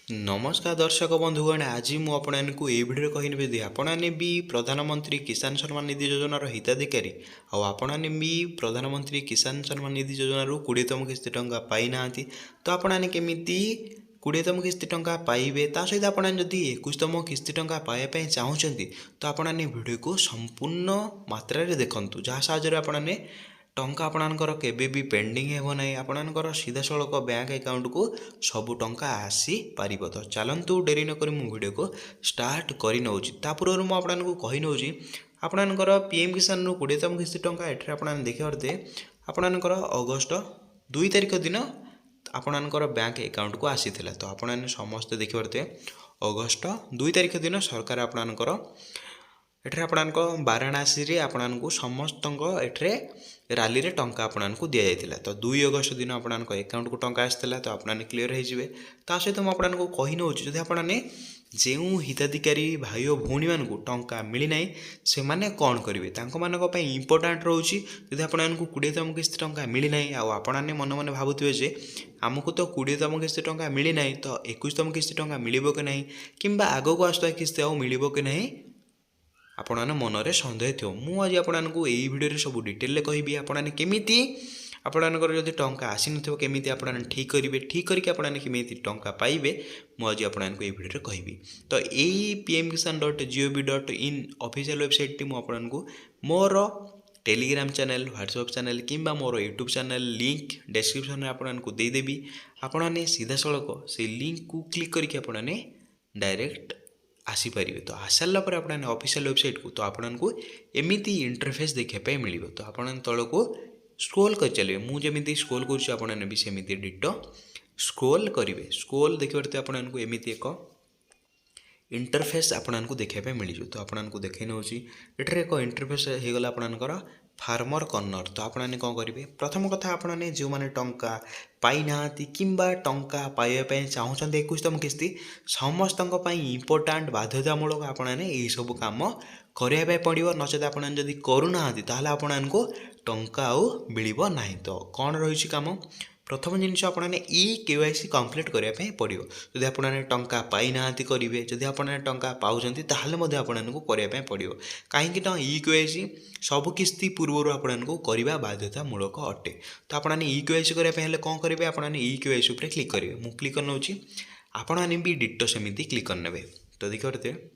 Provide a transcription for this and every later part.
नमस्कार दर्शक बंधुगण आज मु आपको ये भिडियो कहबी यदि आपने भी प्रधानमंत्री किसान सम्मान निधि योजनार हिताधिकारी आपने भी प्रधानमंत्री किसान सम्मान निधि योजन 20तम किस्ती टंका पाई ना तो आपने केमी 20तम किस्ती टंका पाइबे ता सहित आपने जदि 21तम किस्ती टंका पाइबा चाहते तो आपने भिडियो को संपूर्ण मात्रा देखु जहाँ साहाय्य आपने टंका आपणकर केबे भी पेंडिंग हेब ना आपणकर सीधा सड़क बैंक अकाउंट को सबू टंका आसी पार। तो चलतु डेरी नक भिडियो को स्टार्ट कर नौची पूर्व मुझे कही नौची आपणकर पीएम किसान 20तम किस्ती टंका एठे आप देखिए पारे आपणकर अगस्ट 2 तारिख दिन आपणकर बैंक अकाउंट को आसी तो आपने समस्ते देखिए पारे अगस्ट 2 तारिख दिन सरकार आपणकर एठे आपणक वाराणसी आपको समस्त एठे राली रे टंका आपको दि जाता तो 2 अगस्ट दिन आपको अकाउंट को टंका आसाला तो आपने क्लीयर हो सहित मुझे कही नौची जदि आपने जो हिताधिकारी भाई और भौणी मानक टंका मिलना से मैंने कौन करेंगे इंपोर्टाट रोचे जदि आपको 20तम किस्ती टंका मिलना आपने मन मन भावुए आमको तो 20तम किस्ती टंका मिलना तो 21तम किस्ती टंका मिल कि ना कि आग को आसुवा किस्ती आउ मिल कि ना आपण मनरे सन्देह थो मुझे आपको यही भिडियो सब डिटेल कहबी आपने केमी आपणकर जब टंका आसी नमी आप ठीक करेंगे ठीक करके आपने केमी टंका पाइबे मुझे आपको ये भिडियो कहबी। तो यही pmkisan.gov.in ऑफिशियल वेबसाइट मुझे मोर टेलीग्राम चैनल व्हाट्सएप चैनल किंबा मोर यूट्यूब चैनल लिंक डिस्क्रिप्शन में आपको देदेवी आपने सीधा सड़क से लिंक को क्लिक करके आपने डायरेक्ट आसीपर तो आसारा पर आपने ऑफिशियल वेबसाइट को तो आपको एमती इंटरफेस देखापी मिल तो आप तल को स्क्रोल कर चलिए मुझे स्क्रोल करने भी सेमती डिटो स्क्रोल करेंगे स्क्रोल देखिए आपको एमती एक इंटरफेस आपको देखापी मिल तो आपको देखे नौची एठरे एक इंटरफेस होगला आपणकर फार्मर कर्नर तो आपने कौन करेंगे प्रथम कथा आपने जो मैंने टंका पाई ना किंबा टंका पाइबा चाहते 21तम किस्ती समस्त इंपोर्टाट बाध्यतामूलक आपने यही सब कम करने पड़ो नचेत आपने जदि करूना आपको टंका आउ मिल ना तो कौन रही कम प्रथम जिनस आपने KYC कंप्लीट करने पड़ो जदि आपने टंका पाई ना करेंगे जदि आपने टंका पाँच आपको करने पड़ो कहीं KYC सब किस्ती पूर्व आपको करवा बाध्यतामूलक अटे तो आपने KYC करने कौन करेंगे आपने KYC उपर क्लिक करेंगे मुझे क्लिक कर नौची आपने भी डिटो सेमती क्लिक करने तो देखिए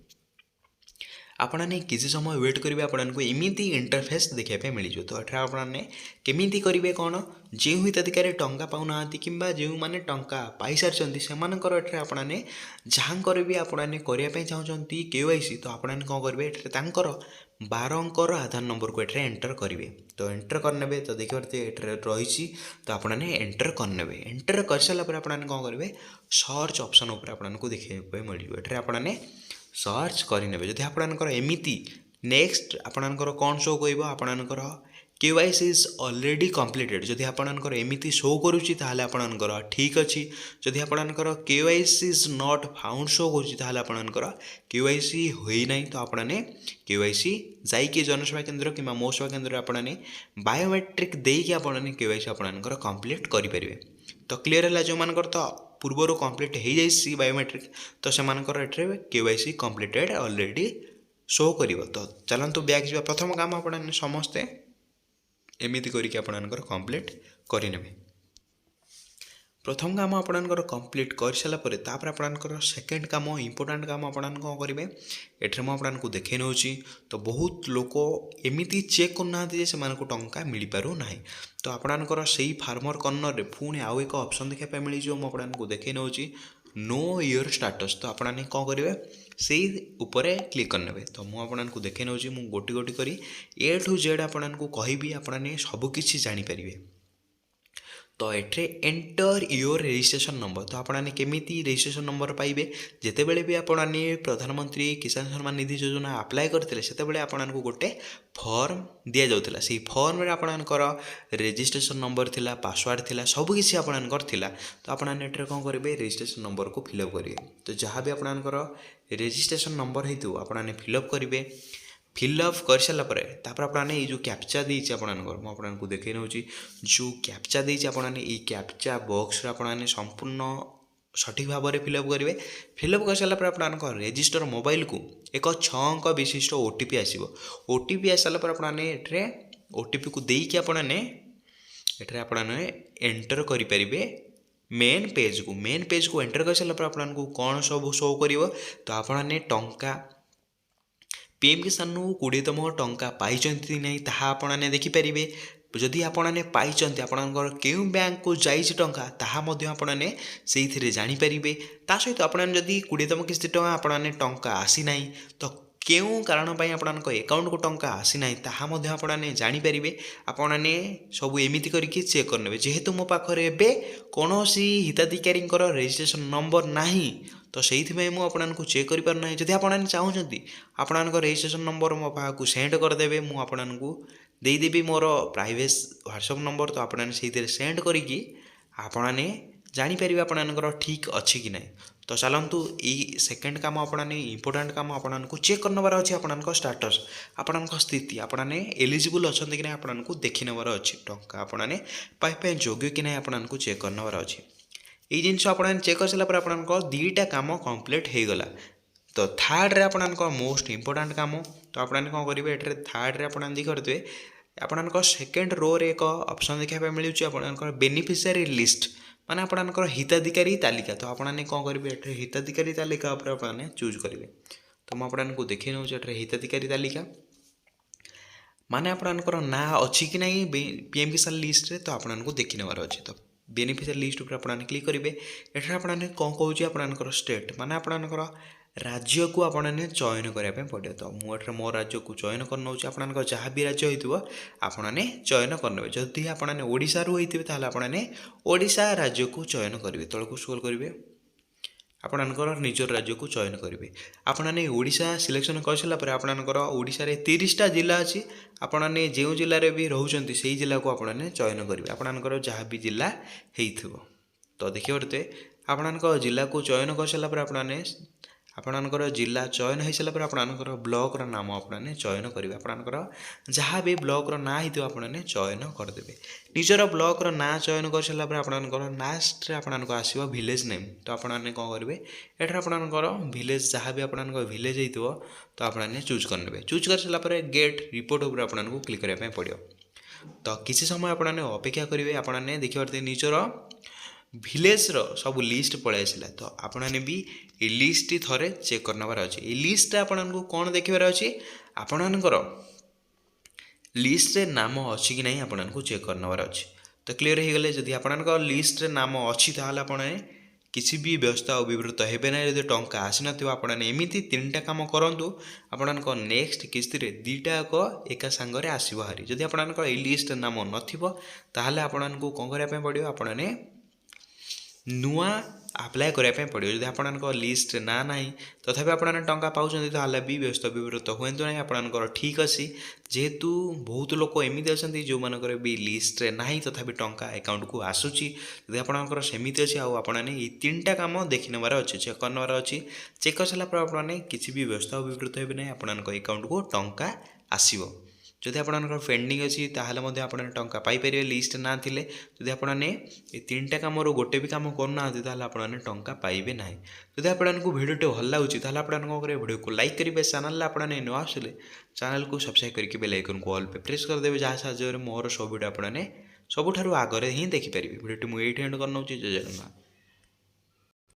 आपने किसी समय वेट करेंगे आपको एमती इंटरफेस देखापी मिल तो ये आपने केमी करेंगे कौन जो हिताधिकारी टंका पाऊना कि जो मैंने टंका पाई सारी से आपने जहाँकर भी आपने करने चाहते KYC तो आपने कौन करेंगे 12 अंकर आधार नंबर को ये एंटर करेंगे तो एंटर करने तो देखिए ये रही तो आपने एंटर करने एंटर कर सारापर आपने कौन करेंगे सर्च ऑप्शन उपर आपको देखा मिल ये आपने सर्च करेंगे जदि आपणकर एमती नेक्स्ट आपणकर कौन शो कह आपणकर KYC इज ऑलरेडी कंप्लीटेड जदि आपणकर एमती शो करुच्ची आपणकर ठीक अच्छी जदि आपणकर KYC is not found show करुच्ची आपणकर KYC होना तो आपने KYC जाइए जनसेवा केन्द्र कि मो सेवा केन्द्र आपने बायोमेट्रिक देकी आपने KYC आपणकर कंप्लीट करेंगे तो क्लीयर है जो मानकर तो पूर्वर कंप्लीट हो जाए बायोमेट्रिक तो से KYC कंप्लीटेड ऑलरेडी शो कर तो चलतु बैक जा प्रथम काम आपने समस्ते एमती करके आपणकर कंप्लीट करेंगे प्रथम काम आपणकर कंप्लीट कर सारापर आपणकर सेकेंड काम इंपोर्टाट काम आप कौन करेंगे एठे मुझे देखे नौची तो बहुत लोक एमती चेक करना से टंका मिल पार ना तो आपणकर से फार्मर कर्नर पुणी आउ एक ऑप्शन देखा मिल मुझे देखे नौची नो योर स्टाटस तो आपने कौन करेंगे से उपरे क्लिक करने तो मुझे देखे नौची मुझे गोटी गोटी करी A to Z आपको कहबी आपने सबकि जानीपर तो ये एंटर योर रजिस्ट्रेशन नंबर तो आपने केमी रजिस्ट्रेशन नंबर पाइबे जितेबले भी आपने प्रधानमंत्री किसान सम्मान निधि योजना अप्लाई करते से आपको गोटे फॉर्म दि जाऊला से फॉर्म में आपणकर रजिस्ट्रेशन नंबर थिला पासवर्ड थिला सबकिछि आपणकर थिला तो आपने कौन करेंगे रजिस्ट्रेशन नंबर को फिलअप करेंगे तो जहाँ भी आपणकर रजिस्ट्रेशन नंबर होती आपने फिलअप करेंगे फिलअप कर सारापर आपने ये जो कैप्चा देती आपको देखे नौची जो कैप्चा देती आपने ये कैप्चा बॉक्स आपने संपूर्ण सठिक भाव में फिलअप करेंगे। फिलअप कर सारापर आप रेजिस्टर मोबाइल को एक 6 अंक विशिष्ट ओटीपी आसो। ओटीपी आस सारापर आपने ओटीपी को देकी आपने एंटर करेंगे मेन पेज को एंटर कर सारापर आपको कौन सब शो कर तो आपने टंका पीएम किसान 20तम टंका पाई ना ताहा आपने देखिपारे। जदि आपने पाई आपणकर केउं बैंक को जाइए टंका ताहा मध्य आपने से जानीपारे। ता सहित आपने जदि 20तम किस्ती आपने टंका आसी ना तो केउं कारण आपण एकाउंट को टंका आसी ना ताहा मध्य आपने जानीपारे। आपने सब एमती करके चेक करने जेहेतु मो पाखरे एबे कौनसी हिताधिकारी रेजिस्ट्रेशन नंबर नाही तो से मुझे चेक कर पारना। जदि आपने चाहते आपण रेजिस्ट्रेशन नंबर मो पाक सेंड करदे मुझे देदेवी मोर प्राइवेट व्हाट्सएप नंबर तो आपने से सेंड करके आपने जानीपारे आपणकर ठीक अच्छी कि ना। तो चलतु ये सेकेंड काम आपने इंपोर्टाट काम आपको चेक करनबार अच्छे आपण स्टाटस आपण स्थिति आपने एलिजिबल अच्छा कि ना आपको देखी नबार अच्छे टंका आपने पाइप योग्य कि ना आपको चेक करनबार अच्छे। ये जिनस आपने चेक कर सारापर आपको 2टा काम कम्प्लीट हो गला। तो थर्ड रे आपको मोस्ट इंपोर्टाट काम तो आपने कौन करेंगे ये थर्ड रे आप देखिए आपणकर सेकेंड रो रे एक ऑप्शन देखा मिलूँ आपणकर बेनिफिशियरी लिस्ट माने आपणकर हिताधिकारी तालिका। तो आपने कौन करेंगे हिताधिकारी तालिका आपने चूज करेंगे। तो मुझे आपको देखी नौ हिताधिकारी तालिका माने आपणकर ना अच्छी कि नहीं पीएम किसान लिस्ट रे तो आपको देखी नबार अच्छे। तो बेनिफिशियरी लिस्ट उपर आपने क्लिक करेंगे। एठार आपने कौन कहूँ आपणकर स्टेट माने आपणकर राज्य को आपने चयन करने पड़े। तो मुझे मो राज्य को चयन कर नौ आप जहाँ भी राज्य हो आपने चयन करने। जदि आपने ओडिशा रु होते आपने ओडिशा राज्य को चयन करेंगे। तल को स्क्रॉल करेंगे आपणकर निजर राज्य को चयन करेंगे। आपने ओडिशा सिलेक्शन कर सारापर आपणकर ओडिशा रे 30टा जिला अच्छी आपने जो जिले भी रोचते से जिला को आपने चयन करेंगे आपणकर जहाँ भी जिला हो। तो देखिए पड़ते आपणकर जिला को चयन कर सारापर आपने आपणकर जिला चयन हो सारापर आपणकर ब्लॉक नाम आपने चयन करेंगे। आपणकर जहाँ भी ब्लॉक ना हो आपने चयन करदे। निजर ब्लॉक ना चयन कर सारापर आपणकर लास्ट रे आपको आसो विलेज नेम। तो आपने कौन करेंगे एठार आपणकर विलेज जहाँ भी आपणकर विलेज हो तो आपने चूज करने। चूज कर सारापर गेट रिपोर्ट उपर आपको क्लिक करने पड़ो। तो किसी समय आपने अपेक्षा करेंगे आपने देखिए निजर विलेज सब लिस्ट पलि आसला। तो आपने भी ये लिस्ट थरे चेक करनबार अच्छे। ये लिस्ट आपको कौन देखार अच्छे आपणकर लिस्ट रे नाम अच्छी कि नहीं आपको चेक करनबार अच्छे। तो क्लीयर हो गले जदि आपणकर लिस्ट रे नाम अच्छी ताहले आपने किसी भी व्यवस्था विवृत हेबे ना। जब टंका आसी नथिबो आपने एमिति 3टा काम करंतु आपणकर नेक्स्ट किस्ती रे 2टा एका सांगरे आसीबो हारी। जदि आपणकर ए लिस्ट नाम नथिबो ताहले आपनको कोन करबा पड़ियो आपने नुआ आप्लाय करने पड़ो। जब आपंकर लिस्ट ना ना तथापि आपने टंका पाँच तो भी व्यस्त विवृत हूँ ना आपंकर ठीक अच्छी। जेहेतु बहुत लोक एमती अच्छा जो मानकर भी लिस्ट ना तथापि टंका अकाउंट को आसूसी जब आपंकर सेमती अच्छी आपने ये 3टा काम देखी नबार अच्छे चेक करनबार अच्छी। चेक कर सारापर आपने किसी भी व्यस्त विवृत हे ना आपंकर अकाउंट को टंका आसो। जदि आपंकर पेंडिंग अच्छी ताहले आपने टंका पाइपर लिस्ट ना थिले। जदि आपने ये 3टा काम गोटे भी काम करना आपने टंका पाइबे ना। जदि आपको भिडियो भल लगे तो आपने कौन करेंगे भिडियो को लाइक करेंगे। चैनल आपने नुआ आसले चैनल को सब्सक्राइब करके बेल आइकन को ऑल पे प्रेस करदे जहाँ साहाय्य मोर सब भिडियो आपने सबुठ आगे ही देखिपारे। भिडियो मुझे एंड करना जय जगन्नाथ।